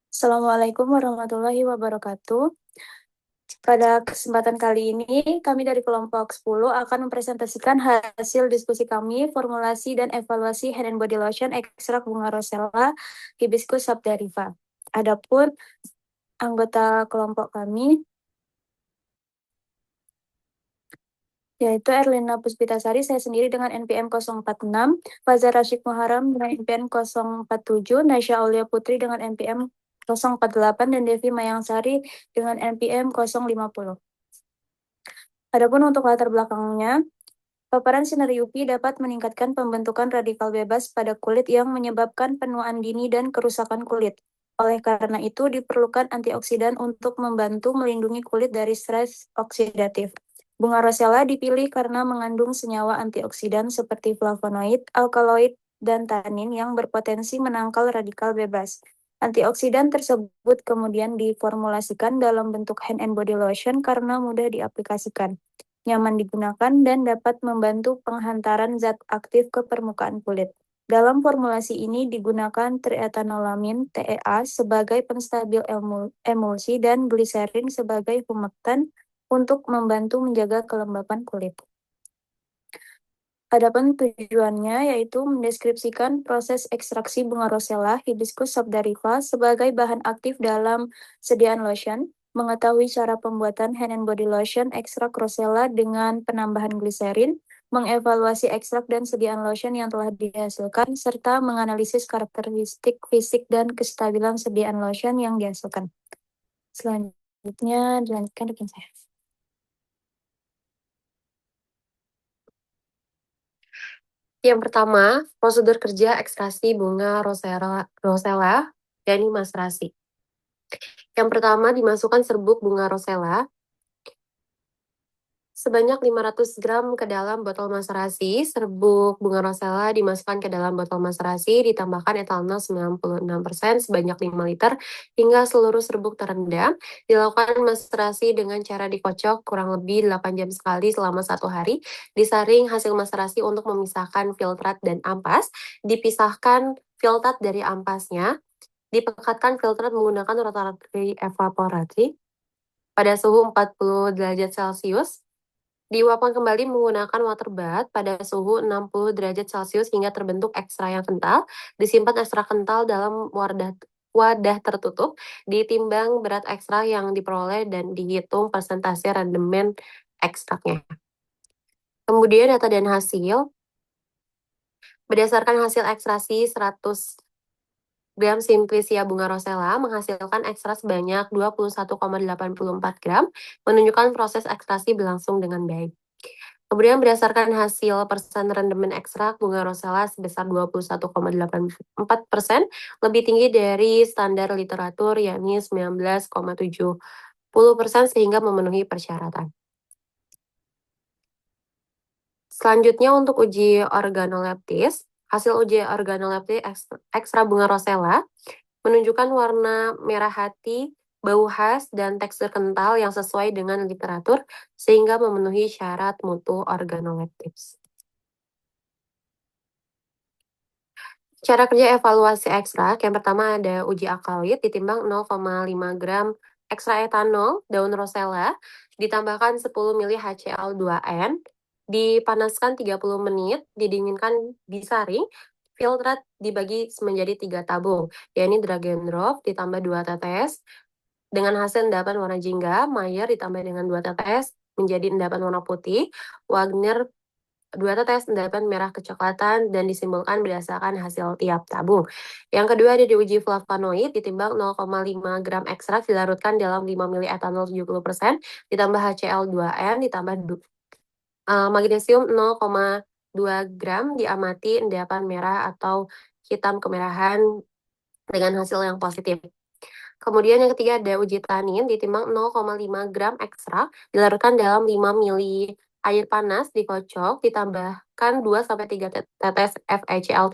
Assalamualaikum warahmatullahi wabarakatuh. Pada kesempatan kali ini, kami dari kelompok 10 akan mempresentasikan hasil diskusi kami, formulasi dan evaluasi hand and body lotion ekstrak bunga rosella hibiscus subteriva. Adapun anggota kelompok kami, yaitu Erlina Puspitasari, saya sendiri dengan NPM 046, Fazar Rashid Muharam dengan NPM 047, Nasya Aulia Putri dengan NPM 048, dan Devi Mayangsari dengan NPM 050. Adapun untuk latar belakangnya, paparan sinar UV dapat meningkatkan pembentukan radikal bebas pada kulit yang menyebabkan penuaan dini dan kerusakan kulit. Oleh karena itu, diperlukan antioksidan untuk membantu melindungi kulit dari stres oksidatif. Bunga rosella dipilih karena mengandung senyawa antioksidan seperti flavonoid, alkaloid, dan tanin yang berpotensi menangkal radikal bebas. Antioksidan tersebut kemudian diformulasikan dalam bentuk hand and body lotion karena mudah diaplikasikan, nyaman digunakan, dan dapat membantu penghantaran zat aktif ke permukaan kulit. Dalam formulasi ini digunakan triethanolamin (TEA) sebagai penstabil emulsi dan gliserin sebagai humektan untuk membantu menjaga kelembapan kulit. Adapun tujuannya yaitu mendeskripsikan proses ekstraksi bunga rosella hibiscus subteriva sebagai bahan aktif dalam sediaan lotion, mengetahui cara pembuatan hand and body lotion ekstrak rosella dengan penambahan gliserin, mengevaluasi ekstrak dan sediaan lotion yang telah dihasilkan, serta menganalisis karakteristik fisik dan kestabilan sediaan lotion yang dihasilkan. Selanjutnya dilanjutkan rekan saya. Yang pertama, prosedur kerja ekstraksi bunga rosella dan maserasi. Yang pertama, dimasukkan serbuk bunga rosella sebanyak 500 gram ke dalam botol maserasi. Serbuk bunga rosella dimasukkan ke dalam botol maserasi, ditambahkan etanol 96% sebanyak 5 liter hingga seluruh serbuk terendam. Dilakukan maserasi dengan cara dikocok kurang lebih 8 jam sekali selama 1 hari. Disaring hasil maserasi untuk memisahkan filtrat dan ampas. Dipisahkan filtrat dari ampasnya. Dipekatkan filtrat menggunakan rotary evaporasi pada suhu 40 derajat Celcius. Diuapkan kembali menggunakan water bath pada suhu 60 derajat Celcius hingga terbentuk ekstra yang kental. Disimpan ekstra kental dalam wadah tertutup, ditimbang berat ekstra yang diperoleh dan dihitung persentase rendemen ekstraknya. Kemudian data dan hasil. Berdasarkan hasil ekstraksi 100 gram Simplicia bunga rosella menghasilkan ekstra sebanyak 21,84 gram, menunjukkan proses ekstraksi berlangsung dengan baik. Kemudian berdasarkan hasil persen rendemen ekstrak bunga rosella sebesar 21,84%, lebih tinggi dari standar literatur yakni 19,70% sehingga memenuhi persyaratan. Selanjutnya untuk uji organoleptis, hasil uji organoleptis ekstra bunga rosella menunjukkan warna merah hati, bau khas, dan tekstur kental yang sesuai dengan literatur sehingga memenuhi syarat mutu organoleptis. Cara kerja evaluasi ekstrak, yang pertama ada uji alkaloid ditimbang 0,5 gram ekstra etanol daun rosella, ditambahkan 10 ml HCl2N, dipanaskan 30 menit, didinginkan, disaring, filtrat dibagi menjadi 3 tabung, yakni drag and drop ditambah 2 tetes, dengan hasil endapan warna jingga, Mayer ditambah dengan 2 tetes menjadi endapan warna putih, Wagner 2 tetes endapan merah kecoklatan, dan disimbolkan berdasarkan hasil tiap tabung. Yang kedua ada diuji flavonoid ditimbang 0,5 gram ekstrak dilarutkan dalam 5 ml etanol 70%, ditambah HCl2N, ditambah magnesium 0,2 gram, diamati endapan merah atau hitam kemerahan dengan hasil yang positif. Kemudian yang ketiga ada uji tanin ditimbang 0,5 gram ekstrak dilarutkan dalam 5 ml air panas, dikocok, ditambahkan 2-3 tetes FeCl3,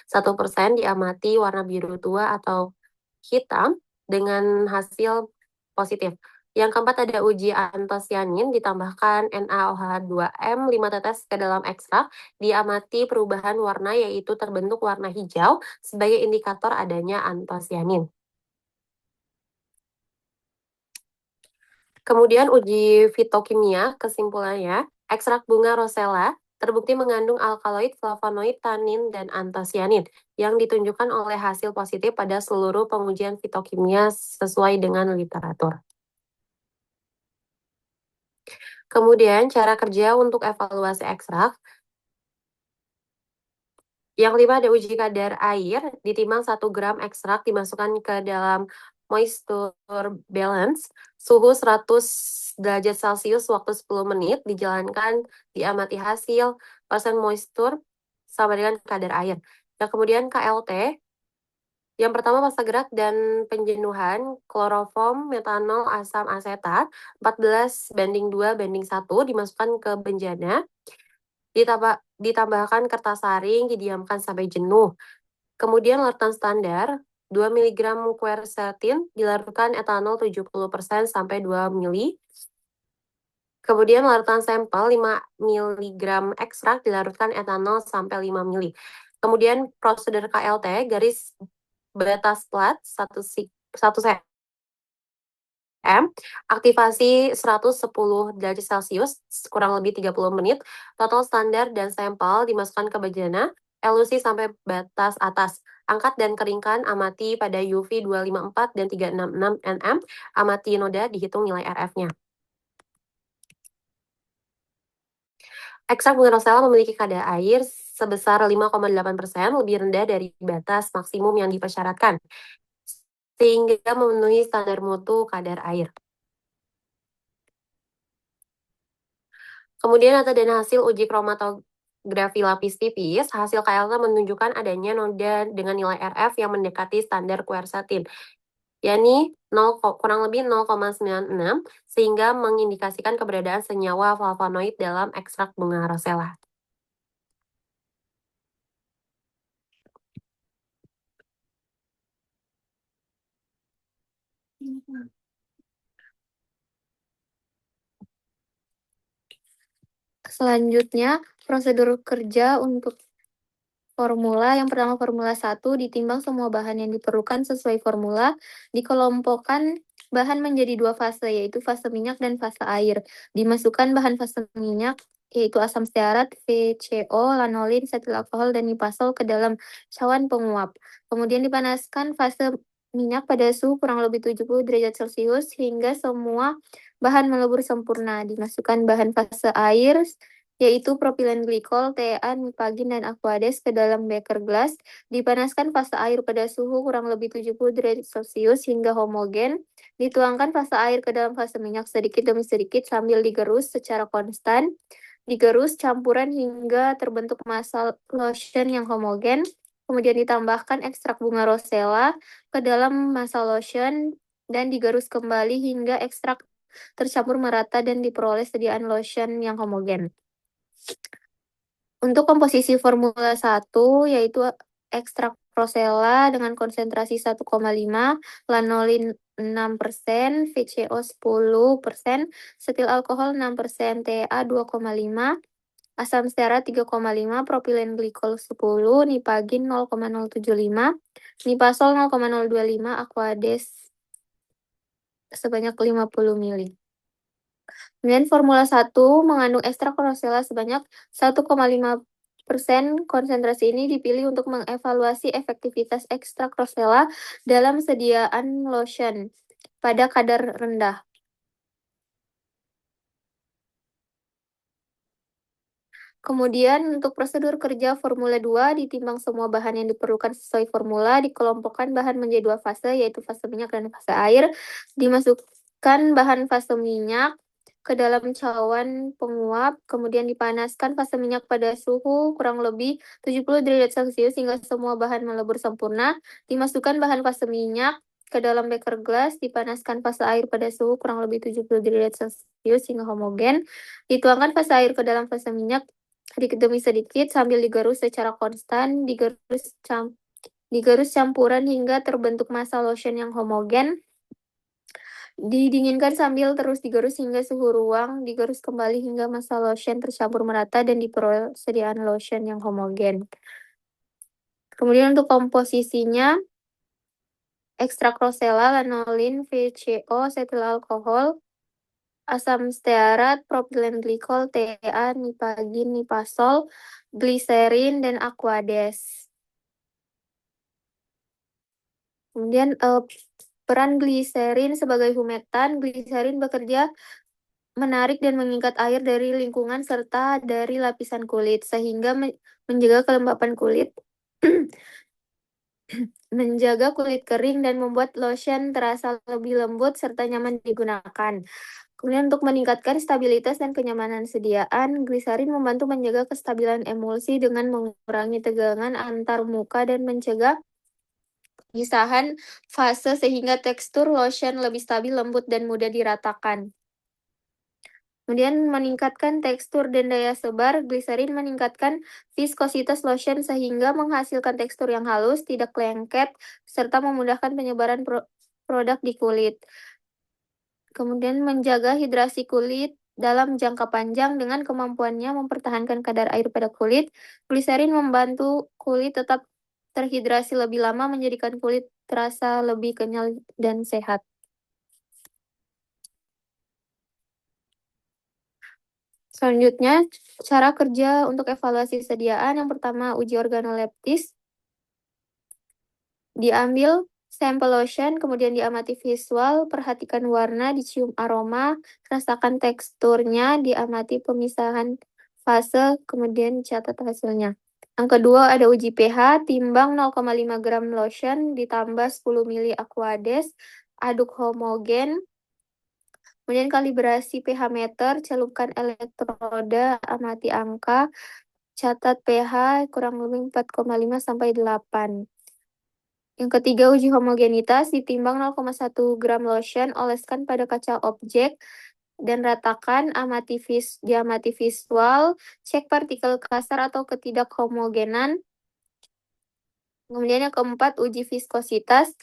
1%, diamati warna biru tua atau hitam dengan hasil positif. Yang keempat ada uji antosianin, ditambahkan NaOH2M 5 tetes ke dalam ekstrak, diamati perubahan warna yaitu terbentuk warna hijau sebagai indikator adanya antosianin. Kemudian uji fitokimia, kesimpulannya, ekstrak bunga rosella terbukti mengandung alkaloid, flavonoid, tanin, dan antosianin yang ditunjukkan oleh hasil positif pada seluruh pengujian fitokimia sesuai dengan literatur. Kemudian cara kerja untuk evaluasi ekstrak. Yang kelima ada uji kadar air, ditimbang 1 gram ekstrak dimasukkan ke dalam moisture balance, suhu 100 derajat Celcius waktu 10 menit, dijalankan, diamati hasil, persen moisture sama dengan kadar air. Dan kemudian KLT, yang pertama massa gerak dan penjenuhan, kloroform, metanol, asam asetat, 14:2:1 dimasukkan ke benjana, ditambahkan kertas saring, didiamkan sampai jenuh. Kemudian larutan standar, 2 mg quercetin, dilarutkan etanol 70% sampai 2 ml. Kemudian larutan sampel 5 mg ekstrak, dilarutkan etanol sampai 5 ml. Kemudian prosedur KLT, garis batas plat 1 cm, aktivasi 110 derajat Celcius, kurang lebih 30 menit, total standar dan sampel dimasukkan ke bejana, elusi sampai batas atas, angkat dan keringkan, amati pada UV 254 dan 366 nm, amati noda, dihitung nilai RF-nya. Ekstrak bunga rosella memiliki kadar air sebesar 5,8%, lebih rendah dari batas maksimum yang dipersyaratkan, sehingga memenuhi standar mutu kadar air. Kemudian data dan hasil uji kromatografi lapis tipis, hasil KLT menunjukkan adanya noda dengan nilai RF yang mendekati standar quercetin, yakni kurang lebih 0,96, sehingga mengindikasikan keberadaan senyawa flavonoid dalam ekstrak bunga rosella. Selanjutnya, prosedur kerja untuk formula. Yang pertama, formula 1, ditimbang semua bahan yang diperlukan sesuai formula, dikelompokkan bahan menjadi 2 fase, yaitu fase minyak dan fase air. Dimasukkan bahan fase minyak, yaitu asam stearat, VCO, lanolin, setil alkohol, dan nipasol ke dalam cawan penguap. Kemudian dipanaskan fase minyak pada suhu kurang lebih 70 derajat Celcius hingga semua bahan melebur sempurna. Dimasukkan bahan fase air, yaitu propilen glikol, TEA, nipagin, dan aquades ke dalam beker gelas. Dipanaskan fase air pada suhu kurang lebih 70 derajat Celcius hingga homogen. Dituangkan fase air ke dalam fase minyak sedikit demi sedikit sambil digerus secara konstan. Digerus campuran hingga terbentuk massa lotion yang homogen. Kemudian ditambahkan ekstrak bunga rosella ke dalam massa lotion dan digerus kembali hingga ekstrak tercampur merata dan diperoleh sediaan lotion yang homogen. Untuk komposisi formula 1, yaitu ekstrak rosella dengan konsentrasi 1,5, lanolin 6%, VCO 10%, setil alkohol 6%, TEA 2,5, asam stearat 3,5, propilen glikol 10, nipagin 0,075, nipasol 0,025, aquades sebanyak 50 ml. Kemudian formula 1 mengandung ekstrak rosella sebanyak 1,5%. Konsentrasi ini dipilih untuk mengevaluasi efektivitas ekstrak rosella dalam sediaan lotion pada kadar rendah. Kemudian untuk prosedur kerja formula 2, ditimbang semua bahan yang diperlukan sesuai formula, dikelompokkan bahan menjadi 2 fase, yaitu fase minyak dan fase air. Dimasukkan bahan fase minyak ke dalam cawan penguap, kemudian dipanaskan fase minyak pada suhu kurang lebih 70 derajat Celcius hingga semua bahan melebur sempurna. Dimasukkan bahan fase minyak ke dalam beker gelas, dipanaskan fase air pada suhu kurang lebih 70 derajat Celcius hingga homogen. Dituangkan fase air ke dalam fase minyak sedikit demi sedikit sambil digerus secara konstan, digerus campuran hingga terbentuk massa lotion yang homogen. Didinginkan sambil terus digerus hingga suhu ruang digerus kembali hingga massa lotion tercampur merata dan persediaan lotion yang homogen. Kemudian untuk komposisinya, ekstrak rosella, lanolin, VCO, setil alkohol, asam stearat, propilen glikol, TA, nipagin, nipasol, gliserin, dan aquades. Kemudian peran gliserin sebagai humektan, gliserin bekerja menarik dan mengikat air dari lingkungan serta dari lapisan kulit sehingga menjaga kelembapan kulit, menjaga kulit kering dan membuat lotion terasa lebih lembut serta nyaman digunakan. Kemudian untuk meningkatkan stabilitas dan kenyamanan sediaan, gliserin membantu menjaga kestabilan emulsi dengan mengurangi tegangan antar muka dan mencegah perpisahan fase sehingga tekstur lotion lebih stabil, lembut, dan mudah diratakan. Kemudian meningkatkan tekstur dan daya sebar, gliserin meningkatkan viskositas lotion sehingga menghasilkan tekstur yang halus, tidak lengket, serta memudahkan penyebaran produk di kulit. Kemudian menjaga hidrasi kulit dalam jangka panjang dengan kemampuannya mempertahankan kadar air pada kulit. Gliserin membantu kulit tetap terhidrasi lebih lama, menjadikan kulit terasa lebih kenyal dan sehat. Selanjutnya, cara kerja untuk evaluasi sediaan. Yang pertama, uji organoleptis. Diambil sampel lotion, kemudian diamati visual, perhatikan warna, dicium aroma, rasakan teksturnya, diamati pemisahan fase, kemudian catat hasilnya. Yang kedua ada uji pH, timbang 0,5 gram lotion ditambah 10 ml aquades, aduk homogen, kemudian kalibrasi pH meter, celupkan elektroda, amati angka, catat pH kurang lebih 4,5 sampai 8. Yang ketiga, uji homogenitas, ditimbang 0,1 gram lotion, oleskan pada kaca objek, dan ratakan, diamati visual, cek partikel kasar atau ketidakhomogenan. Kemudian yang keempat, uji viskositas.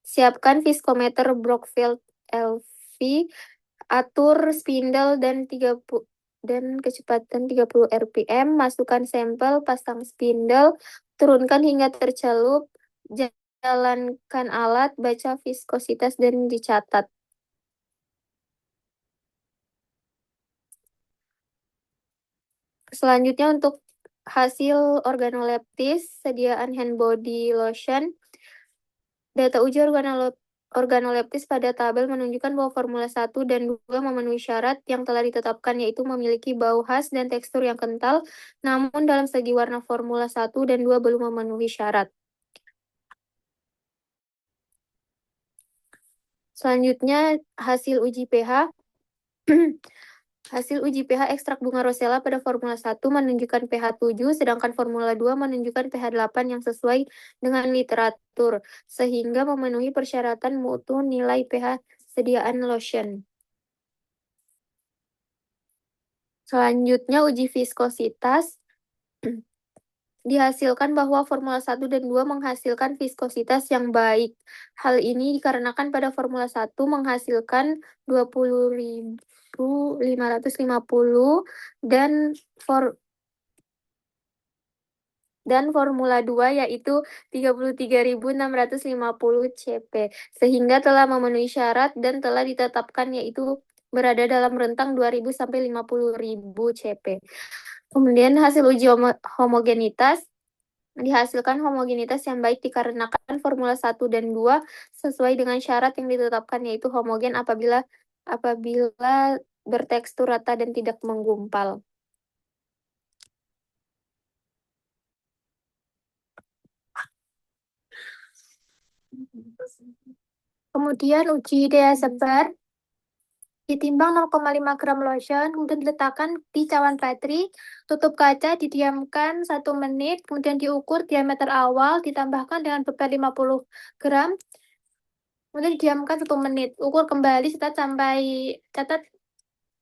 Siapkan viskometer Brockfield LV, atur spindle dan kecepatan 30 rpm, masukkan sampel, pasang spindle, turunkan hingga tercelup, jalankan alat, baca viskositas dan dicatat. Selanjutnya untuk hasil organoleptis, sediaan hand body lotion. Data uji organoleptis pada tabel menunjukkan bahwa formula 1 dan 2 memenuhi syarat yang telah ditetapkan, yaitu memiliki bau khas dan tekstur yang kental, namun dalam segi warna formula 1 dan 2 belum memenuhi syarat. Selanjutnya hasil uji pH. Hasil uji pH ekstrak bunga rosella pada formula 1 menunjukkan pH 7, sedangkan formula 2 menunjukkan pH 8 yang sesuai dengan literatur, sehingga memenuhi persyaratan mutu nilai pH sediaan lotion. Selanjutnya uji viskositas. Dihasilkan bahwa formula 1 dan 2 menghasilkan viskositas yang baik. Hal ini dikarenakan pada formula 1 menghasilkan 20.550 dan formula 2 yaitu 33.650 CP, sehingga telah memenuhi syarat dan telah ditetapkan yaitu berada dalam rentang 2.000 sampai 50.000 CP. Kemudian hasil uji homogenitas. Dihasilkan homogenitas yang baik dikarenakan formula 1 dan 2 sesuai dengan syarat yang ditetapkan, yaitu homogen apabila bertekstur rata dan tidak menggumpal. Kemudian uji daya sebar. Ditimbang 0,5 gram lotion, kemudian diletakkan di cawan bateri, tutup kaca, didiamkan 1 menit, kemudian diukur diameter awal, ditambahkan dengan beban 50 gram, kemudian didiamkan 1 menit. Ukur kembali catat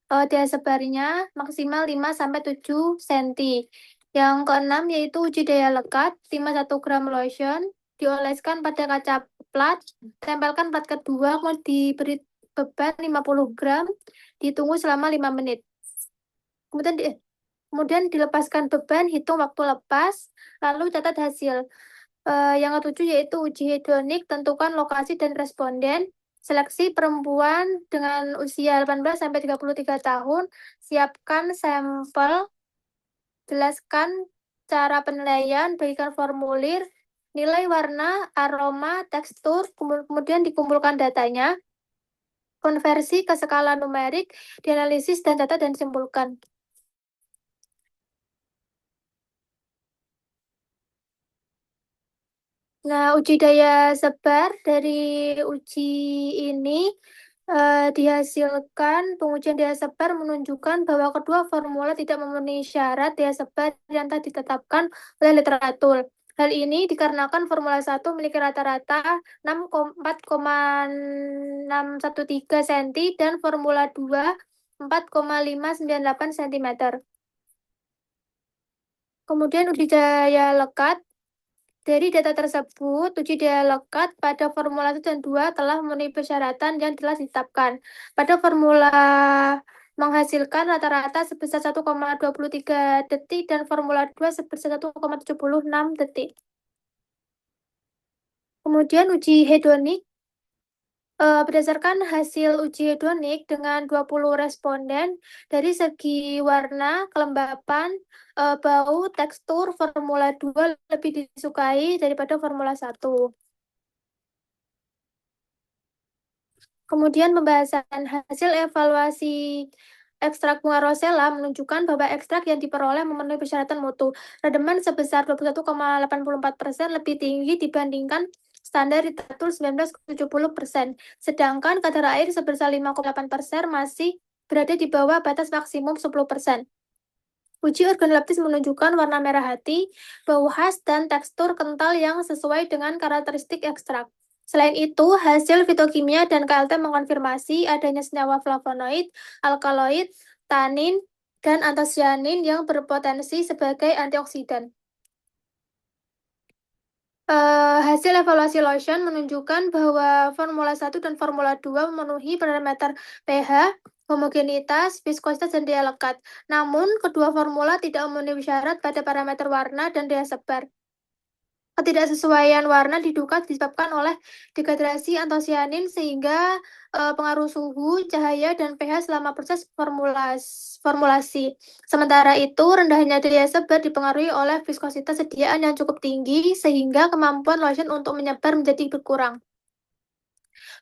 daya sebarnya maksimal 5-7 cm. Yang keenam yaitu uji daya lekat, timbang 1 gram lotion, dioleskan pada kaca plat, tempelkan plat kedua, kemudian diberi beban 50 gram, ditunggu selama 5 menit. Kemudian dilepaskan beban, hitung waktu lepas, lalu catat hasil. Yang ketujuh yaitu uji hedonik, tentukan lokasi dan responden. Seleksi perempuan dengan usia 18 sampai 33 tahun, siapkan sampel, jelaskan cara penilaian, berikan formulir, nilai warna, aroma, tekstur, kemudian dikumpulkan datanya, konversi ke skala numerik, dianalisis dan data dan disimpulkan. Nah, uji daya sebar dari uji ini dihasilkan, pengujian daya sebar menunjukkan bahwa kedua formula tidak memenuhi syarat daya sebar yang telah ditetapkan oleh literatur. Hal ini dikarenakan formula 1 memiliki rata-rata 4,613 cm dan formula 2 4,598 cm. Kemudian uji daya lekat. Dari data tersebut, uji daya lekat pada formula 1 dan 2 telah memenuhi persyaratan yang telah ditetapkan. Pada formula menghasilkan rata-rata sebesar 1,23 detik dan formula 2 sebesar 1,76 detik. Kemudian uji hedonik. Berdasarkan hasil uji hedonik dengan 20 responden, dari segi warna, kelembapan, bau, tekstur, formula 2 lebih disukai daripada formula 1. Kemudian pembahasan hasil evaluasi ekstrak bunga rosella menunjukkan bahwa ekstrak yang diperoleh memenuhi persyaratan mutu. Redeman sebesar 21,84% lebih tinggi dibandingkan standar literatur 19,70%. Sedangkan kadar air sebesar 5,8% masih berada di bawah batas maksimum 10%. Uji organoleptis menunjukkan warna merah hati, bau khas, dan tekstur kental yang sesuai dengan karakteristik ekstrak. Selain itu, hasil fitokimia dan KLT mengkonfirmasi adanya senyawa flavonoid, alkaloid, tanin, dan antosianin yang berpotensi sebagai antioksidan. Hasil evaluasi lotion menunjukkan bahwa formula 1 dan formula 2 memenuhi parameter pH, homogenitas, viskositas, dan daya lekat. Namun, kedua formula tidak memenuhi syarat pada parameter warna dan daya sebar. Ketidaksesuaian warna diduga disebabkan oleh dehidrasi antosianin sehingga pengaruh suhu, cahaya, dan pH selama proses formulasi. Sementara itu, rendahnya daya sebar dipengaruhi oleh viskositas sediaan yang cukup tinggi sehingga kemampuan lotion untuk menyebar menjadi berkurang.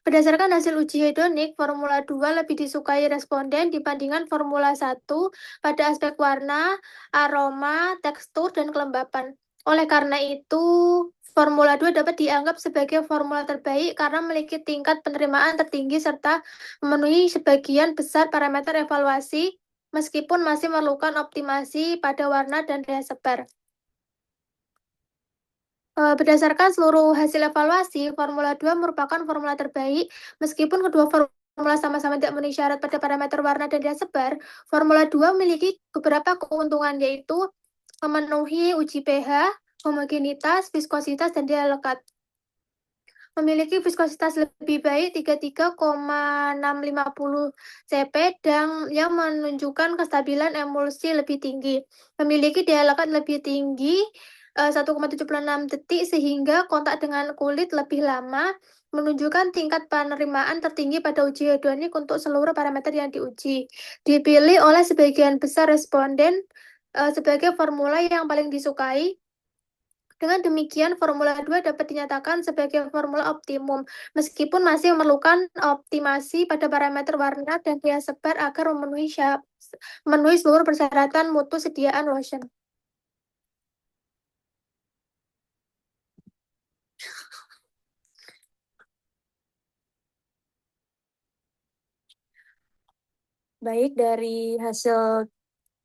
Berdasarkan hasil uji hedonik, formula 2 lebih disukai responden dibandingkan formula 1 pada aspek warna, aroma, tekstur, dan kelembapan. Oleh karena itu, formula 2 dapat dianggap sebagai formula terbaik karena memiliki tingkat penerimaan tertinggi serta memenuhi sebagian besar parameter evaluasi, meskipun masih memerlukan optimasi pada warna dan daya sebar. Berdasarkan seluruh hasil evaluasi, formula 2 merupakan formula terbaik. Meskipun kedua formula sama-sama tidak memenuhi syarat pada parameter warna dan daya sebar, formula 2 memiliki beberapa keuntungan, yaitu memenuhi uji pH, homogenitas, viskositas, dan daya lekat. Memiliki viskositas lebih baik 33,650 cp dan yang menunjukkan kestabilan emulsi lebih tinggi. Memiliki daya lekat lebih tinggi 1,76 detik sehingga kontak dengan kulit lebih lama, menunjukkan tingkat penerimaan tertinggi pada uji hedonik untuk seluruh parameter yang diuji. Dipilih oleh sebagian besar responden sebagai formula yang paling disukai. Dengan demikian, formula 2 dapat dinyatakan sebagai formula optimum, meskipun masih memerlukan optimasi pada parameter warna dan daya sebar agar memenuhi seluruh persyaratan mutu sediaan lotion. Baik, dari hasil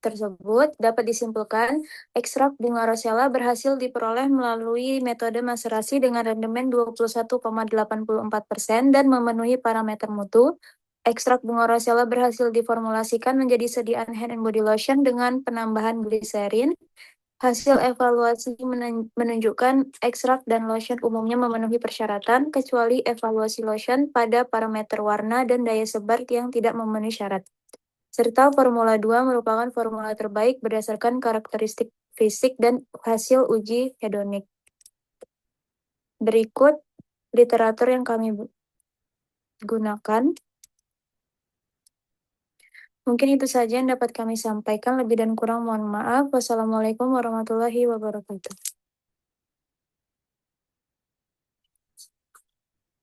tersebut dapat disimpulkan ekstrak bunga rosella berhasil diperoleh melalui metode maserasi dengan rendemen 21,84% dan memenuhi parameter mutu. Ekstrak bunga rosella berhasil diformulasikan menjadi sediaan hand and body lotion dengan penambahan gliserin. Hasil evaluasi menunjukkan ekstrak dan lotion umumnya memenuhi persyaratan, kecuali evaluasi lotion pada parameter warna dan daya sebar yang tidak memenuhi syarat. Serta Formula 2 merupakan formula terbaik berdasarkan karakteristik fisik dan hasil uji hedonik. Berikut literatur yang kami gunakan. Mungkin itu saja yang dapat kami sampaikan. Lebih dan kurang mohon maaf. Wassalamualaikum warahmatullahi wabarakatuh.